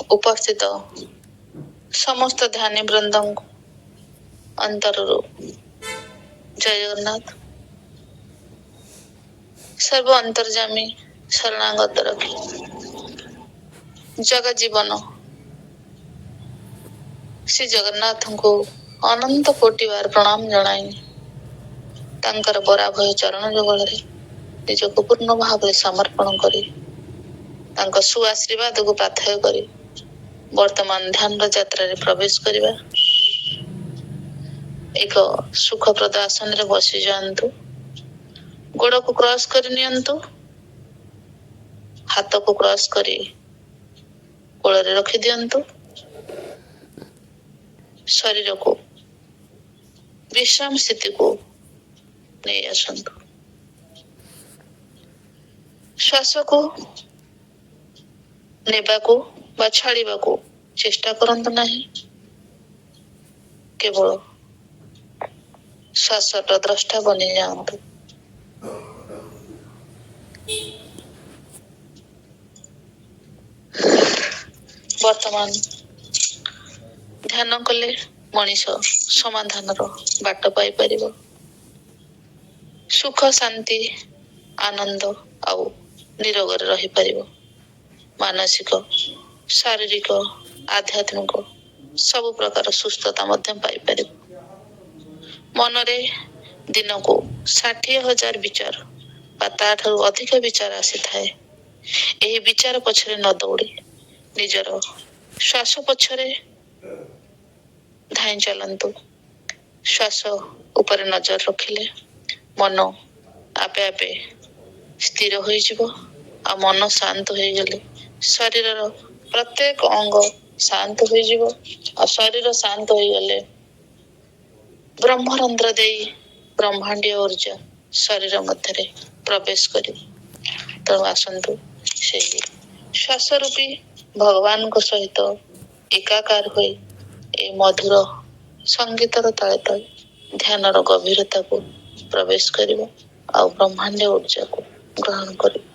उपस्थित समस्त ध्यानी वृंद अंतर जय जगन्नाथ। सर्व अंतर्जामी शरणागत रखी जगत जीवन श्री जगन्नाथ को अनंत कोटि बार प्रणाम जनाई तांकर बराभय चरण जुगल निजक पूर्ण भाव समर्पण करी तांका सुआशीर्वाद को प्रार्थना करी वर्तमान ध्यान यात्रा प्रवेश करवा। एक सुखप्रद आसन रे बसी जातु गोड़ को क्रॉस कर नियंतु हाथ को क्रॉस करी कोल रे रखी दियंतु शरीर को विश्राम स्थिति को नहीं आसंतु श्वास को नेबा को बा छाड़ीबा को चेष्टा करंतु नहीं केवल श्वास द्रष्टा बनी जातु। वर्तमान ध्यान कले मनीष समाधान बाट पाई परिबो सुख शांति आनंद आउ निरोग रही परिबो मानसिक शारीरिक आध्यात्मिक सब प्रकार सुस्थता मध्य पाई परिबो। मन रे दिन को 60,000 विचार बा ताठू अधिक विचार आसी थाए एही विचार पछरे न दौड़ी निजर श्वास पछरे धाई चलंतु श्वास ऊपर नजर रखिले मन आपे आपे स्थिर होई जिवो आ मन शांत होई गले शरीर प्रत्येक अंग शांत होई जिवो आ शरीर शांत होई गले ब्रह्मरंध्र देई ब्रह्मांडीय ऊर्जा शरीर मध्य प्रवेश करी तो आसंतु से श्वास रूपी भगवान को सहित एकाकार होई ए मधुर संगीतर ताले ताले ध्यान गभीरता को प्रवेश करिबो आ ब्रह्मांडीय ऊर्जा को ग्रहण करिबो।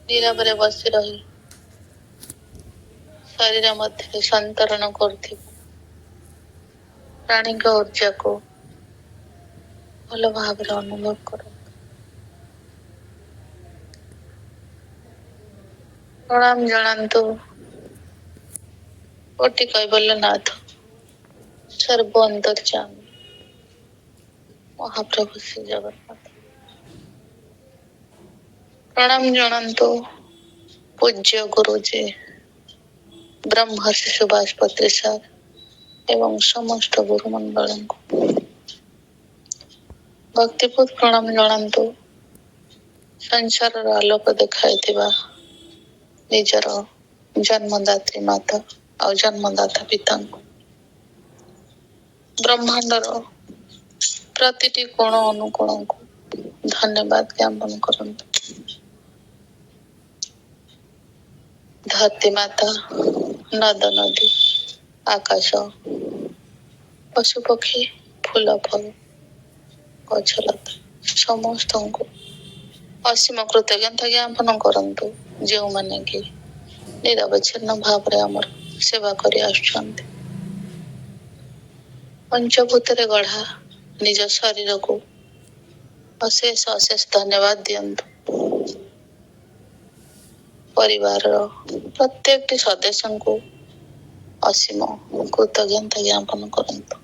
ନୀରବରେ ବସି ରହି ଶରୀର ମଧ୍ୟରେ ସନ୍ତରଣ କରୁଥିବା ପ୍ରାଣୀଙ୍କ ଉର୍ଜାକୁ ଭଲ ଭାବରେ ଅନୁଭବ କରନ୍ତୁ। ପ୍ରଣାମ ଜଣାନ୍ତୁ କୋଟି କୈବଲ୍ୟନାଥ ସର୍ବ ଅନ୍ତର୍ଯ୍ୟାମୀ ମହାପ୍ରଭୁ ଶ୍ରୀ ଜଗନ୍ନାଥ। ପ୍ରଣାମ ଜଣାନ୍ତୁ ପୂଜ୍ୟ ଗୁରୁଜୀ ବ୍ରହ୍ମର୍ଷି ସୁଭାଷ ପତ୍ରୀ ସାର୍ ଏବଂ ସମସ୍ତ ଗୁରୁମଣ୍ଡଳଙ୍କୁ। ଭକ୍ତିପୂତ ପ୍ରଣାମ ଜଣାନ୍ତୁ ସଂସାରର ଆଲୋକ ଦେଖାଇଥିବା ନିଜର ଜନ୍ମଦାତ୍ରୀ ମାତା ଆଉ ଜନ୍ମଦାତା ପିତାଙ୍କୁ। ବ୍ରହ୍ମାଣ୍ଡର ପ୍ରତିଟି କୋଣ ଅନୁକୋଣକୁ ଧନ୍ୟବାଦ ଜ୍ଞାପନ କରନ୍ତୁ। ଧରତୀ ମାତା, ନଦ ନଦୀ, ଆକାଶ, ପଶୁପକ୍ଷୀ, ଫୁଲ ଫଳ, ଗଛଲତା ସମସ୍ତଙ୍କୁ ଅସୀମ କୃତଜ୍ଞତା ଜ୍ଞାପନ କରନ୍ତୁ, ଯେଉଁମାନେ କି ନିରବଚ୍ଛିନ୍ନ ଭାବରେ ଆମର ସେବା କରି ଆସୁଛନ୍ତି। ପଞ୍ଚଭୂତରେ ଗଢ଼ା ନିଜ ଶରୀରକୁ ଅଶେଷ ଅଶେଷ ଧନ୍ୟବାଦ ଦିଅନ୍ତୁ। ପରିବାରର ପ୍ରତ୍ୟେକଟି ସଦସ୍ୟଙ୍କୁ ଅସୀମ କୃତଜ୍ଞତା ଜ୍ଞାପନ କରନ୍ତୁ।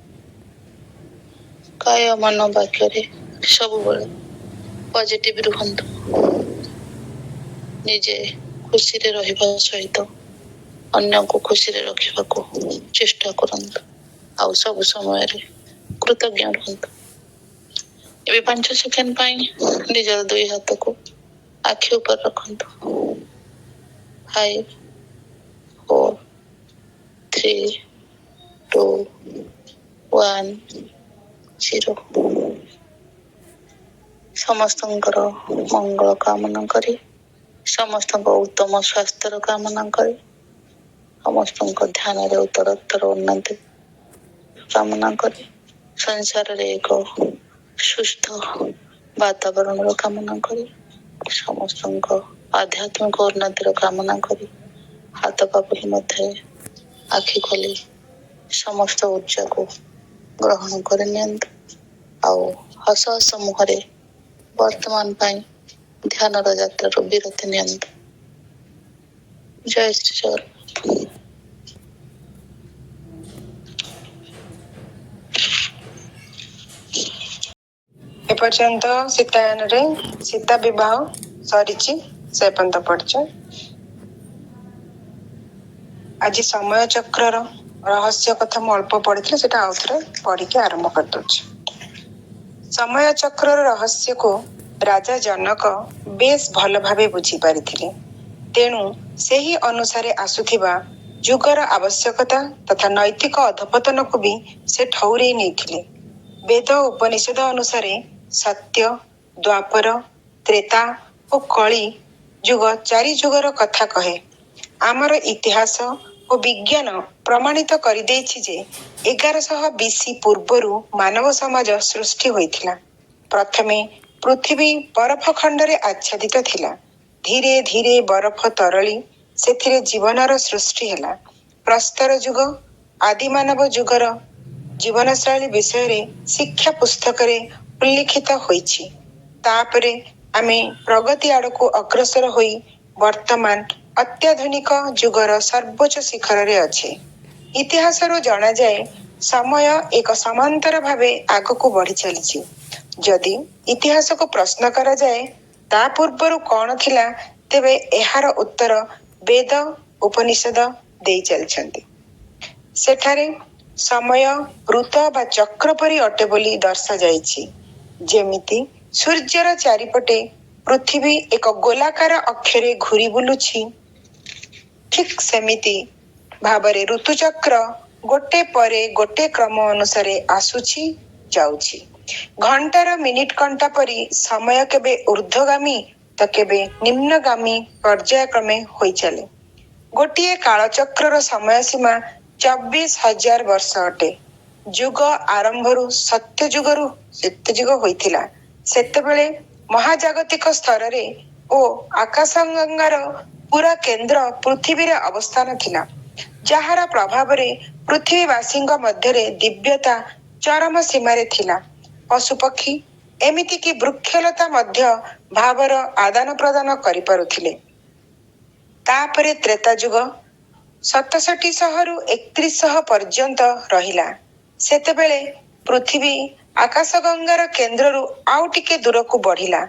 କାୟ ମନ ବାକ୍ୟରେ ସବୁବେଳେ ପଜିଟିଭ ରୁହନ୍ତୁ। ନିଜେ ଖୁସିରେ ରହିବା ସହିତ ଅନ୍ୟକୁ ଖୁସିରେ ରଖିବାକୁ ଚେଷ୍ଟା କରନ୍ତୁ। ଆଉ ସବୁ ସମୟରେ କୃତଜ୍ଞ ରୁହନ୍ତୁ। ଏବେ 5 ସେକେଣ୍ଡ ପାଇଁ ନିଜର 2 ହାତକୁ ଆଖି ଉପରେ ରଖନ୍ତୁ। 5, 4, 3, 2, 1, 0। ସମସ୍ତଙ୍କର ମଙ୍ଗଳ କାମନା କରି, ସମସ୍ତଙ୍କ ଉତ୍ତମ ସ୍ୱାସ୍ଥ୍ୟର କାମନା କରି, ସମସ୍ତଙ୍କ ଧ୍ୟାନରେ ଉତ୍ତରୋତ୍ତର ଉନ୍ନତି କାମନା କରି, ସଂସାରରେ ଏକ ସୁସ୍ଥ ବାତାବରଣର କାମନା କରି, ସମସ୍ତଙ୍କ ଆଧ୍ୟାତ୍ମିକ ଉନ୍ନତିର କାମନା କରି, ହାତ ପାପୁଲି ମଧ୍ୟରେ ଆଖି ଖୋଲି ସମସ୍ତ ଉର୍ଜାକୁ ଗ୍ରହଣ କରି ନିଅନ୍ତୁ। ଆଉ ହସ ହସ ମୁହଁରେ ବର୍ତ୍ତମାନ ପାଇଁ ଧ୍ୟାନର ଯାତ୍ରାରୁ ବିରତି ନିଅନ୍ତୁ। ଜୟ ଶ୍ରୀ ଜଗନ୍ନାଥ। ଏପର୍ଯ୍ୟନ୍ତ ସୀତାୟନରେ ସୀତା ବିବାହ ସରିଛି, ସେ ପର୍ଯ୍ୟନ୍ତ ପଢିଛୁ। ଆଜି ସମୟ ଚକ୍ରର ରହସ୍ୟ କଥା ମୁଁ ଅଳ୍ପ ପଢିଥିଲି, ସେଟା ଆଉ ଥରେ ପଢିକି ଆରମ୍ଭ କରିଦଉଛି। ସମୟ ଚକ୍ରର ରହସ୍ୟକୁ ରାଜା ଜନକ ବେଶ ଭଲ ଭାବେ ବୁଝିପାରିଥିଲେ। ତେଣୁ ସେହି ଅନୁସାରେ ଆସୁଥିବା ଯୁଗର ଆବଶ୍ୟକତା ତଥା ନୈତିକ ଅଧପତନକୁ ବି ସେ ଠଉରେଇ ନେଇଥିଲେ। ବେଦ ଉପନିଷଦ ଅନୁସାରେ ସତ୍ୟ, ଦ୍ୱାପର, ତ୍ରେତା ଓ କଳି ଯୁଗ 4 ଯୁଗର କଥା କହେ। ଆମର ଇତିହାସ ଓ ବିଜ୍ଞାନ ପ୍ରମାଣିତ କରିଦେଇଛି ଯେ 1100 BC ପୂର୍ବରୁ ମାନବ ସମାଜ ସୃଷ୍ଟି ହୋଇଥିଲା। ପ୍ରଥମେ ପୃଥିବୀ ବରଫ ଖଣ୍ଡରେ ଆଚ୍ଛାଦିତ ଥିଲା। ଧୀରେ ଧୀରେ ବରଫ ତରଳି ସେଥିରେ ଜୀବନର ସୃଷ୍ଟି ହେଲା। ପ୍ରସ୍ତର ଯୁଗ ଆଦିମାନବ ଯୁଗର ଜୀବନଶୈଳୀ ବିଷୟରେ ଶିକ୍ଷା ପୁସ୍ତକରେ ଉଲ୍ଲିଖିତ ହୋଇଛି। ତାପରେ ଆମେ ପ୍ରଗତି ଆଡ଼କୁ ଅଗ୍ରସର ହୋଇ ବର୍ତ୍ତମାନ ଅତ୍ୟାଧୁନିକ ଯୁଗର ସର୍ବୋଚ୍ଚ ଶିଖରରେ ଅଛେ। ଇତିହାସରୁ ଜଣାଯାଏ ସମୟ ଏକ ସମାନ୍ତର ଭାବେ ଆଗକୁ ବଢି ଚାଲିଛି। ଯଦି ଇତିହାସକୁ ପ୍ରଶ୍ନ କରାଯାଏ ତା ପୂର୍ବରୁ କ'ଣ ଥିଲା, ତେବେ ଏହାର ଉତ୍ତର ବେଦ ଉପନିଷଦ ଦେଇ ଚାଲିଛନ୍ତି। ସେଠାରେ ସମୟ ଋତ ବା ଚକ୍ର ପରି ଅଟେ ବୋଲି ଦର୍ଶାଯାଇଛି। ଯେମିତି ସୂର୍ଯ୍ୟର ଚାରିପଟେ ପୃଥିବୀ ଏକ ଗୋଲାକାର ଅକ୍ଷରେ ଘୂରି ବୁଲୁଛି, ଠିକ୍ ସେମିତି ଭାବରେ ଋତୁଚକ୍ର ଗୋଟେ ପରେ ଗୋଟେ କ୍ରମ ଅନୁସାରେ ଆସୁଛି ଯାଉଛି। ଘଣ୍ଟାର ମିନିଟ କଣ୍ଟା ପରି ସମୟ କେବେ ଊର୍ଦ୍ଧ୍ୱଗାମୀ ତ କେବେ ନିମ୍ନଗାମୀ ପର୍ଯ୍ୟାୟକ୍ରମେ ହୋଇ ଚାଲେ। ଗୋଟିଏ କାଳଚକ୍ରର ସମୟ ସୀମା 24,000 ବର୍ଷ ଅଟେ। ଯୁଗ ଆରମ୍ଭରୁ ସତ୍ୟ ଯୁଗରୁ ଶ୍ଵେତ ଯୁଗ ହୋଇଥିଲା। ସେତେବେଳେ ମହାଜାଗତିକ ସ୍ତରରେ ଓ ଆକାଶଗଙ୍ଗାର ପୁରା କେନ୍ଦ୍ର ପୃଥିବୀରେ ଅବସ୍ଥାନ ଥିଲା, ଯାହାର ପ୍ରଭାବରେ ପୃଥିବୀବାସୀଙ୍କ ମଧ୍ୟରେ ଦିବ୍ୟତା ଚରମ ସୀମାରେ ଥିଲା। ପଶୁପକ୍ଷୀ ଏମିତିକି ବୃକ୍ଷଲତା ମଧ୍ୟ ଭାବର ଆଦାନ ପ୍ରଦାନ କରିପାରୁଥିଲେ। ତାପରେ ତ୍ରେତା ଯୁଗ 6700 ପର୍ଯ୍ୟନ୍ତ ରହିଲା। ସେତେବେଳେ ପୃଥିବୀ ଆକାଶଗଙ୍ଗାର କେନ୍ଦ୍ରରୁ ଆଉ ଟିକେ ଦୂରକୁ ବଢିଲା।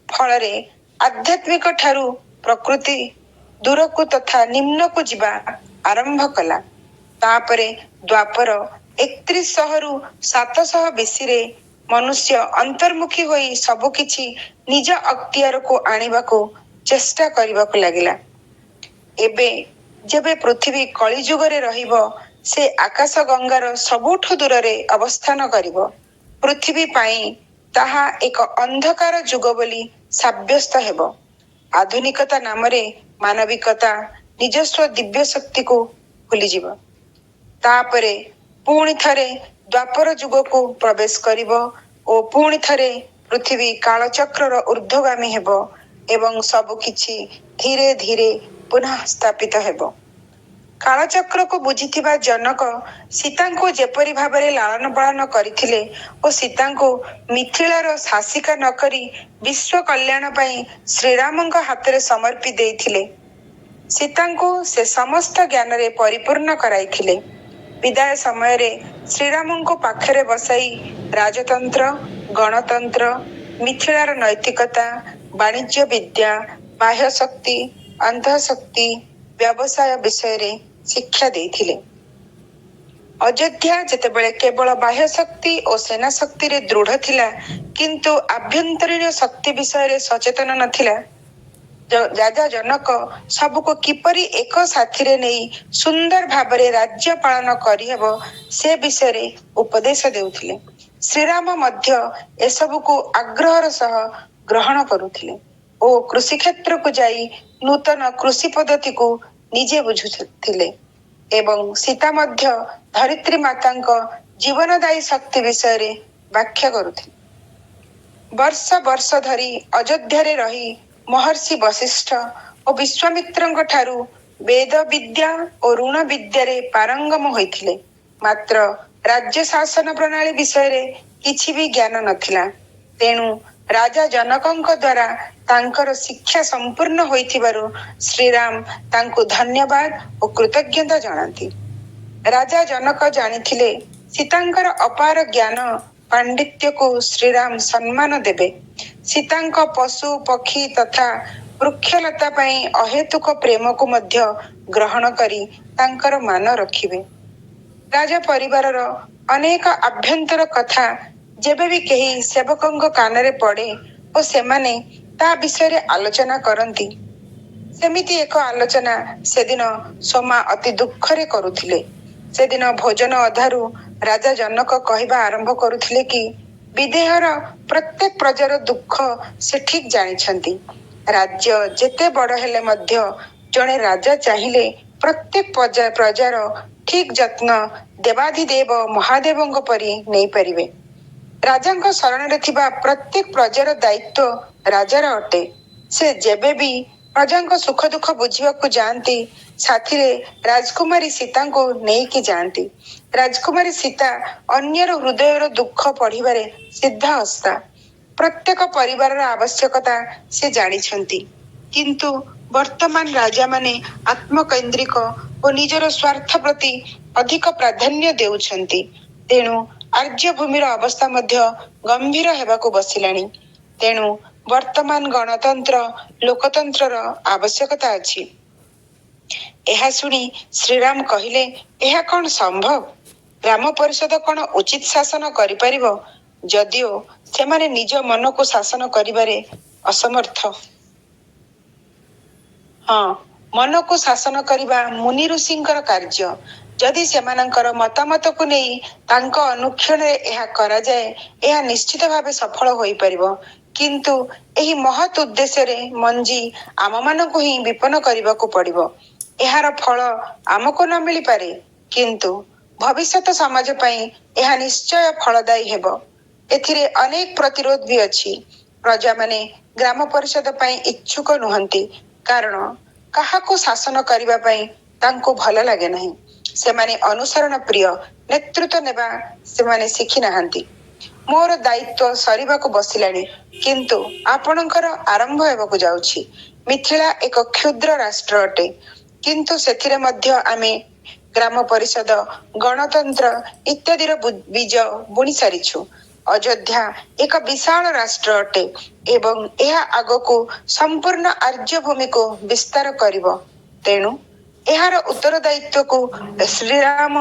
ଫଳରେ ଆଧ୍ୟାତ୍ମିକ ଠାରୁ ପ୍ରକୃତି ଦୂରକୁ ତଥା ନିମ୍ନକୁ ଯିବା ଆରମ୍ଭ କଲା। ତାପରେ ଦ୍ୱାପର 3100ରୁ 700 ବିସିରେ ମନୁଷ୍ୟ ଅନ୍ତର୍ମୁଖୀ ହୋଇ ସବୁକିଛି ନିଜ ଅକ୍ତିଆରକୁ ଆଣିବାକୁ ଚେଷ୍ଟା କରିବାକୁ ଲାଗିଲା। ଏବେ ଯେବେ ପୃଥିବୀ କଳିଯୁଗରେ ରହିବ, ସେ ଆକାଶଗଙ୍ଗାର ସବୁଠୁ ଦୂରରେ ଅବସ୍ଥାନ କରିବ। ପୃଥିବୀ ପାଇଁ ତାହା ଏକ ଅନ୍ଧକାର ଯୁଗ ବୋଲି ସାବ୍ୟସ୍ତ ହେବ। ଆଧୁନିକତା ନାମରେ ମାନବିକତା ନିଜସ୍ୱ ଦିବ୍ୟ ଶକ୍ତିକୁ ଭୁଲିଯିବ। ତାପରେ ପୁଣି ଥରେ ଦ୍ୱାପର ଯୁଗକୁ ପ୍ରବେଶ କରିବ ଓ ପୁଣି ଥରେ ପୃଥିବୀ କାଳଚକ୍ରର ଊର୍ଦ୍ଧ୍ୱଗାମୀ ହେବ ଏବଂ ସବୁକିଛି ଧୀରେ ଧୀରେ ପୁନଃ ସ୍ଥାପିତ ହେବ। କାଳଚକ୍ରକୁ ବୁଝିଥିବା ଜନକ ସୀତାଙ୍କୁ ଯେପରି ଭାବରେ ଲାଳନ ପାଳନ କରିଥିଲେ ଓ ସୀତାଙ୍କୁ ମିଥିଳାର ଶାସିକା ନ କରି ବିଶ୍ୱ କଲ୍ୟାଣ ପାଇଁ ଶ୍ରୀରାମଙ୍କ ହାତରେ ସମର୍ପି ଦେଇଥିଲେ, ସୀତାଙ୍କୁ ସେ ସମସ୍ତ ଜ୍ଞାନରେ ପରିପୂର୍ଣ୍ଣ କରାଇଥିଲେ। ବିଦାୟ ସମୟରେ ଶ୍ରୀରାମଙ୍କୁ ପାଖରେ ବସାଇ ରାଜତନ୍ତ୍ର, ଗଣତନ୍ତ୍ର, ମିଥିଳାର ନୈତିକତା, ବାଣିଜ୍ୟ ବିଦ୍ୟା, ବାହ୍ୟଶକ୍ତି, ଅନ୍ତଃଶକ୍ତି, ବ୍ୟବସାୟ ବିଷୟରେ ଶିକ୍ଷା ଦେଇଥିଲେ। ଅଯୋଧ୍ୟା ଯେତେବେଳେ କେବଳ ବାହ୍ୟଶକ୍ତି ଓ ସେନାଶକ୍ତିରେ ଦୃଢ଼ ଥିଲା, କିନ୍ତୁ ଆଭ୍ୟନ୍ତରୀଣ ଶକ୍ତି ବିଷୟରେ ସଚେତନ ନଥିଲା, ରାଜା ଜନକ ସବୁକୁ କିପରି ଏକ ସାଥିରେ ନେଇ ସୁନ୍ଦର ଭାବରେ ରାଜ୍ୟ ପାଳନ କରିହେବ ସେ ବିଷୟରେ ଉପଦେଶ ଦେଉଥିଲେ। ଶ୍ରୀରାମ ମଧ୍ୟ ଏସବୁକୁ ଆଗ୍ରହର ସହ ଗ୍ରହଣ କରୁଥିଲେ ଓ କୃଷିକ୍ଷେତ୍ରକୁ ଯାଇ ନୂତନ କୃଷି ପଦ୍ଧତିକୁ ନିଜେ ବୁଝୁଥିଲେ ଏବଂ ସୀତା ମଧ୍ୟ ଧରିତ୍ରୀ ମାତାଙ୍କ ଜୀବନଦାୟୀ ଶକ୍ତି ବିଷୟରେ ବ୍ୟାଖ୍ୟା କରୁଥିଲେ। ବର୍ଷ ବର୍ଷ ଧରି ଅଯୋଧ୍ୟାରେ ରହି ମହର୍ଷି ବଶିଷ୍ଠ ଓ ବିଶ୍ୱାମିତ୍ରଙ୍କ ଠାରୁ ବେଦ ବିଦ୍ୟା ଓ ଋଣ ବିଦ୍ୟାରେ ପାରଙ୍ଗମ ହୋଇଥିଲେ। ମାତ୍ର ରାଜ୍ୟ ଶାସନ ପ୍ରଣାଳୀ ବିଷୟରେ କିଛି ବି ଜ୍ଞାନ ନଥିଲା। ତେଣୁ ରାଜା ଜନକଙ୍କ ଦ୍ୱାରା ତାଙ୍କର ଶିକ୍ଷା ସମ୍ପୂର୍ଣ୍ଣ ହୋଇଥିବାରୁ ଶ୍ରୀରାମ ତାଙ୍କୁ ଧନ୍ୟବାଦ ଓ କୃତଜ୍ଞତା ଜଣାନ୍ତି। ରାଜା ଜନକ ଜାଣିଥିଲେ ସୀତାଙ୍କର ଅପାର ଜ୍ଞାନ ପାଣ୍ଡିତ୍ୟକୁ ଶ୍ରୀରାମ ସମ୍ମାନ ଦେବେ। ସୀତାଙ୍କ ପଶୁ ପକ୍ଷୀ ତଥା ବୃକ୍ଷଲତା ପାଇଁ ଅହେତୁକ ପ୍ରେମକୁ ମଧ୍ୟ ଗ୍ରହଣ କରି ତାଙ୍କର ମାନ ରଖିବେ। ରାଜ ପରିବାରର ଅନେକ ଆଭ୍ୟନ୍ତର କଥା ଯେବେ ବି କେହି ସେବକଙ୍କ କାନରେ ପଡ଼େ ଓ ସେମାନେ ତା ବିଷୟରେ ଆଲୋଚନା କରନ୍ତି, ସେମିତି ଏକ ଆଲୋଚନା ସେଦିନ ସୋମା ଅତି ଦୁଃଖରେ କରୁଥିଲେ। ସେଦିନ ଭୋଜନ ଅଧାରୁ ରାଜା ଜନକ କହିବା ଆରମ୍ଭ କରୁଥିଲେ କି ବିଦେହର ପ୍ରତ୍ୟେକ ପ୍ରଜାର ଦୁଃଖ ସେ ଠିକ୍ ଜାଣିଛନ୍ତି। ରାଜ୍ୟ ଯେତେ ବଡ଼ ହେଲେ ମଧ୍ୟ ଜଣେ ରାଜା ଚାହିଁଲେ ପ୍ରତ୍ୟେକ ପ୍ରଜାର ଠିକ୍ ଯତ୍ନ ଦେବାଧିଦେବ ମହାଦେବଙ୍କ ପରି ନେଇପାରିବେ। ରାଜାଙ୍କ ଶରଣରେ ଥିବା ପ୍ରତ୍ୟେକ ପ୍ରଜାର ଦାୟିତ୍ୱ ରାଜାର ଅଟେ। ସେ ଯେବେ ବି ପ୍ରଜାଙ୍କ ସୁଖ ଦୁଃଖ ବୁଝିବାକୁ ଯାଆନ୍ତି, ସାଥିରେ ରାଜକୁମାରୀ ସୀତାଙ୍କୁ ନେଇକି ଯାଆନ୍ତି। ରାଜକୁମାରୀ ସୀତା ଅନ୍ୟର ହୃଦୟର ଦୁଃଖ ପଢ଼ିବାରେ ସିଦ୍ଧହସ୍ତା। ପ୍ରତ୍ୟେକ ପରିବାରର ଆବଶ୍ୟକତା ସେ ଜାଣିଛନ୍ତି, କିନ୍ତୁ ବର୍ତ୍ତମାନ ରାଜାମାନେ ଆତ୍ମକୈନ୍ଦ୍ରିକ ଓ ନିଜର ସ୍ୱାର୍ଥ ପ୍ରତି ଅଧିକ ପ୍ରାଧାନ୍ୟ ଦେଉଛନ୍ତି। ତେଣୁ ଆର୍ଯ୍ୟଭୂମିର ଅବସ୍ଥା ମଧ୍ୟ ଗମ୍ଭୀର ହେବାକୁ ବସିଲାଣି। ତେଣୁ ବର୍ତ୍ତମାନ ଗଣତନ୍ତ୍ର ଲୋକତନ୍ତ୍ରର ଆବଶ୍ୟକତା ଅଛି। ଏହା ଶୁଣି ଶ୍ରୀରାମ କହିଲେ, ଏହା କ'ଣ ସମ୍ଭବ? ଗ୍ରାମ ପରିଷଦ କ'ଣ ଉଚିତ ଶାସନ କରିପାରିବ, ଯଦିଓ ସେମାନେ ନିଜ ମନକୁ ଶାସନ କରିବାରେ ଅସମର୍ଥ? ହଁ, ମନକୁ ଶାସନ କରିବା ମୁନି ଋଷିଙ୍କର କାର୍ଯ୍ୟ। ଯଦି ସେମାନଙ୍କର ମତାମତକୁ ନେଇ ତାଙ୍କ ଅନୁକ୍ଷଣରେ ଏହା କରାଯାଏ, ଏହା ନିଶ୍ଚିତ ଭାବେ ସଫଳ ହୋଇପାରିବ। କିନ୍ତୁ ଏହି ମହତ୍ ଉଦ୍ଦେଶ୍ୟରେ ମଞ୍ଜି ଆମମାନଙ୍କୁ ହିଁ ବିପନ୍ନ କରିବାକୁ ପଡ଼ିବ। ଏହାର ଫଳ ଆମକୁ ନ ମିଳିପାରେ, କିନ୍ତୁ ଭବିଷ୍ୟତ ସମାଜ ପାଇଁ ଏହା ନିଶ୍ଚୟ ଫଳଦାୟୀ ହେବ। ଏଥିରେ ଅନେକ ପ୍ରତିରୋଧ ବି ଅଛି। ପ୍ରଜାମାନେ ଗ୍ରାମ ପରିଷଦ ପାଇଁ ଇଚ୍ଛୁକ ନୁହନ୍ତି, କାରଣ କାହାକୁ ଶାସନ କରିବା ପାଇଁ ତାଙ୍କୁ ଭଲ ଲାଗେ ନାହିଁ। ସେମାନେ ଅନୁସରଣ ପ୍ରିୟ, ନେତୃତ୍ୱ ନେବା ସେମାନେ ଶିଖି ନାହାନ୍ତି। ମୋର ଦାୟିତ୍ୱ ସରିବାକୁ ବସିଲାଣି, କିନ୍ତୁ ଆପଣଙ୍କର ଆରମ୍ଭ ହେବାକୁ ଯାଉଛି। ମିଥିଳା ଏକ କ୍ଷୁଦ୍ର ରାଷ୍ଟ୍ର ଅଟେ, କିନ୍ତୁ ସେଥିରେ ମଧ୍ୟ ଆମେ ଗ୍ରାମ ପରିଷଦ, ଗଣତନ୍ତ୍ର ଇତ୍ୟାଦିର ବୀଜ ବୁଣି ସାରିଛୁ। ଅଯୋଧ୍ୟା ଏକ ବିଶାଳ ରାଷ୍ଟ୍ର ଅଟେ ଏବଂ ଏହା ଆଗକୁ ସମ୍ପୂର୍ଣ୍ଣ ଆର୍ଯ୍ୟଭୂମିକୁ ବିସ୍ତାର କରିବ। ତେଣୁ ଏହାର ଉତ୍ତରଦାୟିତ୍ୱକୁ ଶ୍ରୀରାମ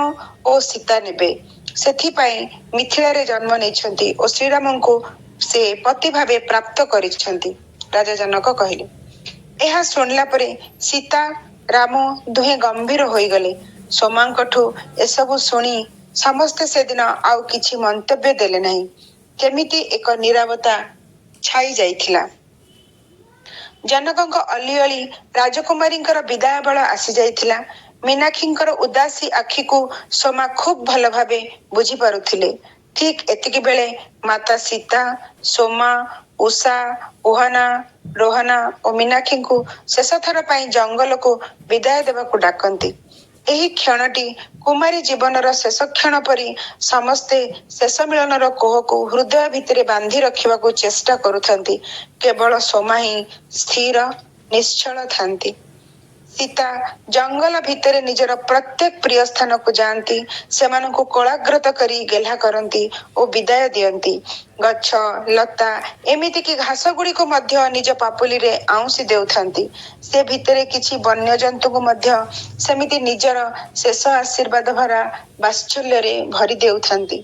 ଓ ସୀତା ନେବେ। ସେଥିପାଇଁ ମିଥିଳାରେ ଜନ୍ମ ନେଇଛନ୍ତି ଓ ଶ୍ରୀରାମଙ୍କୁ ସେ ପତି ଭାବେ ପ୍ରାପ୍ତ କରିଛନ୍ତି। ରାଜା ଜନକ କହିଲେ। ଏହା ଶୁଣିଲା ପରେ ସୀତା, ରାମ ଦୁହେଁ ଗମ୍ଭୀର ହୋଇଗଲେ। ସୋମାଙ୍କଠୁ ଏସବୁ ଶୁଣି ସମସ୍ତେ ସେଦିନ ଆଉ କିଛି ମନ୍ତବ୍ୟ ଦେଲେ ନାହିଁ। କେମିତି ଏକ ନୀରବତା ଛାଇ ଯାଇଥିଲା। ଜନକଙ୍କ ଅଲିଅଳି ରାଜକୁମାରୀଙ୍କର ବିଦାୟ ବେଳ ଆସି ଯାଇଥିଲା। ମୀନାକ୍ଷୀଙ୍କର ଉଦାସୀ ଆଖିକୁ ସୋମା ଖୁବ୍ ଭଲ ଭାବେ ବୁଝି ପାରୁଥିଲେ। ଠିକ୍ ଏତିକି ବେଳେ ମାତା ସୀତା, ସୋମା, ଉଷା, ଉହାନା, ରୋହନା ଓ ମୀନାକ୍ଷୀଙ୍କୁ ଶେଷ ଥର ପାଇଁ ଜଙ୍ଗଲକୁ ବିଦାୟ ଦେବାକୁ ଡାକନ୍ତି। ଏହି କ୍ଷଣଟି କୁମାରୀ ଜୀବନର ଶେଷ କ୍ଷଣ ପରି ସମସ୍ତେ ଶେଷ ମିଳନର କୋହକୁ ହୃଦୟ ଭିତରେ ବାନ୍ଧି ରଖିବାକୁ ଚେଷ୍ଟା କରୁଥାନ୍ତି। କେବଳ ସୋମା ହିଁ ସ୍ଥିର, ନିଶ୍ଚଳ ଥାନ୍ତି। ସୀତା ଜଙ୍ଗଲ ଭିତରେ ନିଜର ପ୍ରତ୍ୟେକ ପ୍ରିୟ ସ୍ଥାନକୁ ଯାଆନ୍ତି। ସେମାନଙ୍କୁ କୋଳାଗ୍ରତ କରି ଗେହ୍ଲା କରନ୍ତି ଓ ବିଦାୟ ଦିଅନ୍ତି। ଗଛ, ଲତା ଏମିତିକି ଘାସ ଗୁଡ଼ିକୁ ମଧ୍ୟ ନିଜ ପାପୁଲିରେ ଆଉଁସି ଦେଉଥାନ୍ତି। ସେ ଭିତରେ କିଛି ବନ୍ୟଜନ୍ତୁଙ୍କୁ ମଧ୍ୟ ସେମିତି ନିଜର ଶେଷ ଆଶୀର୍ବାଦ ଭରା ବାତ୍ସଲ୍ୟରେ ଭରି ଦେଉଥାନ୍ତି।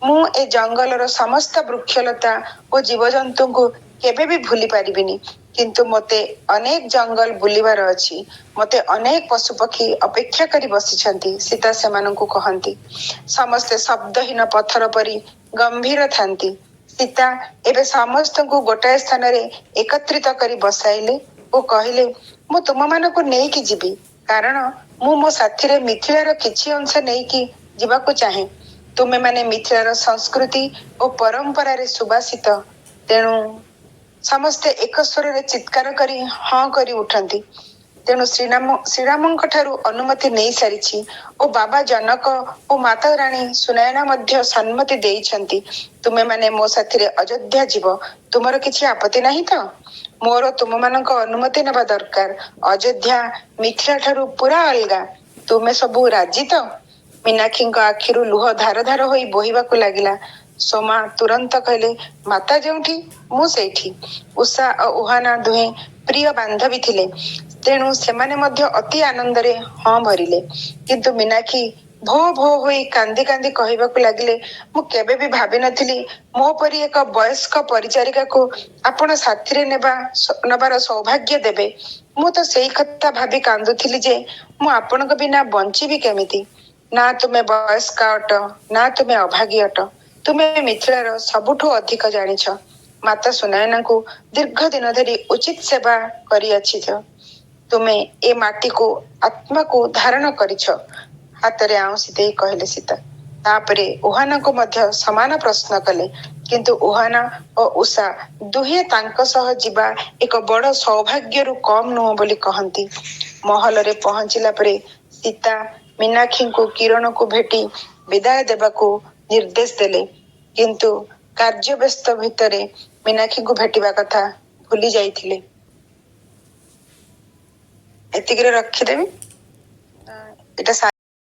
ମୁଁ ଏ ଜଙ୍ଗଲର ସମସ୍ତ ବୃକ୍ଷଲତା ଓ ଜୀବଜନ୍ତୁଙ୍କୁ କେବେ ବି ଭୁଲି ପାରିବିନି, କିନ୍ତୁ ମୋତେ ଅନେକ ଜଙ୍ଗଲ ବୁଲିବାର ଅଛି। ମୋତେ ଅନେକ ପଶୁପକ୍ଷୀ ଅପେକ୍ଷା କରି ବସିଛନ୍ତି, ସୀତା ସେମାନଙ୍କୁ କହନ୍ତି। ସମସ୍ତେ ଶବ୍ଦହୀନ ପଥର ପରି ଗମ୍ଭୀର ଥାନ୍ତି। ସୀତା ଏବେ ସମସ୍ତଙ୍କୁ ଗୋଟାଏ ସ୍ଥାନରେ ଏକତ୍ରିତ କରି ବସାଇଲେ ଓ କହିଲେ, ମୁଁ ତୁମମାନଙ୍କୁ ନେଇକି ଯିବି, କାରଣ ମୁଁ ମୋ ସାଥିରେ ମିଥିଳାର କିଛି ଅଂଶ ନେଇକି ଯିବାକୁ ଚାହେଁ। ତୁମେମାନେ ମିଥିଳାର ସଂସ୍କୃତି ଓ ପରମ୍ପରାରେ ସୁବାସିତ। ତେଣୁ ସମସ୍ତେ ଏକ ସ୍ୱରରେ ଚିତ୍କାର କରି ହଁ କରି ଉଠନ୍ତି। ତେଣୁ ଶ୍ରୀରାମଙ୍କ ଠାରୁ ଅନୁମତି ନେଇ ସାରିଛି ଓ ବାବା ଜନକ ଓ ମାତା ରାଣୀ ସୁନୟନା ମଧ୍ୟ ସମ୍ମତି ଦେଇଛନ୍ତି। ତୁମେମାନେ ମୋ ସାଥିରେ ଅଯୋଧ୍ୟା ଯିବ। ତୁମର କିଛି ଆପତ୍ତି ନାହିଁ ତ? ମୋର ତୁମମାନଙ୍କ ଅନୁମତି ନେବା ଦରକାର। ଅଯୋଧ୍ୟା ମିଥିଳା ଠାରୁ ପୁରା ଅଲଗା। ତୁମେ ସବୁ ରାଜି ତ? ମୀନାକ୍ଷୀଙ୍କ ଆଖିରୁ ଲୁହ ଧାର ଧାର ହୋଇ ବୋହିବାକୁ ଲାଗିଲା। ସୋମା ତୁରନ୍ତ କହିଲେ, ମାତା ଯେଉଁଠି ମୁଁ ସେଇଠି। ଉଷା ଓ ଉହାନା ଦୁହେଁ ପ୍ରିୟ ବାନ୍ଧବୀ ଥିଲେ, ତେଣୁ ସେମାନେ ମଧ୍ୟ ଅତି ଆନନ୍ଦରେ ହଁ ଭରିଲେ। କିନ୍ତୁ ମୀନାକ୍ଷୀ ଭୋ ଭୋ ହୋଇ କାନ୍ଦି କାନ୍ଦି କହିବାକୁ ଲାଗିଲେ, ମୁଁ କେବେ ବି ଭାବିନଥିଲି ମୋ ପରି ଏକ ବୟସ୍କ ପରିଚାରିକାକୁ ଆପଣ ସାଥିରେ ନେବାର ସୌଭାଗ୍ୟ ଦେବେ। ମୁଁ ତ ସେଇ କଥା ଭାବି କାନ୍ଦୁଥିଲି ଯେ ମୁଁ ଆପଣଙ୍କ ବିନା ବଞ୍ଚିବି କେମିତି। ନା ତୁମେ ବୟସ୍କା ଅଟ, ନା ତୁମେ ଅଭାଗୀ ଅଟ। ତୁମେ ମିଥିଳାର ସବୁଠୁ ଅଧିକ ଜାଣିଛ। ମାତା ସୁନୟନାଙ୍କୁ ଦୀର୍ଘ ଦିନ ଧରି ଉଚିତ ସେବା କରିଆସିଛ। ତୁମେ ଏ ମାଟିକୁ ଆତ୍ମାକୁ ଧାରଣ କରିଛ। ହାତରେ ଆଉଁସି ଦେଇ କହିଲେ ସୀତା। ତାପରେ ଉହାନାଙ୍କୁ ମଧ୍ୟ ସମାନ ପ୍ରଶ୍ନ କଲେ, କିନ୍ତୁ ଉହାନା ଓ ଉଷା ଦୁହେଁ ତାଙ୍କ ସହ ଯିବା ଏକ ବଡ଼ ସୌଭାଗ୍ୟରୁ କମ୍ ନୁହଁ ବୋଲି କହନ୍ତି। ମହଲରେ ପହଞ୍ଚିଲା ପରେ ସୀତା ମୀନାକ୍ଷୀଙ୍କୁ କିରଣକୁ ଭେଟି ବିଦାୟ ଦେବାକୁ ନିର୍ଦ୍ଦେଶ ଦେଲେ, କିନ୍ତୁ କାର୍ଯ୍ୟବ୍ୟସ୍ତ ଭିତରେ ମୀନାକ୍ଷୀଙ୍କୁ ଭେଟିବା କଥା ଭୁଲି ଯାଇଥିଲେ। ଏତିକିରେ ରଖିଦେବି। ଏଇଟା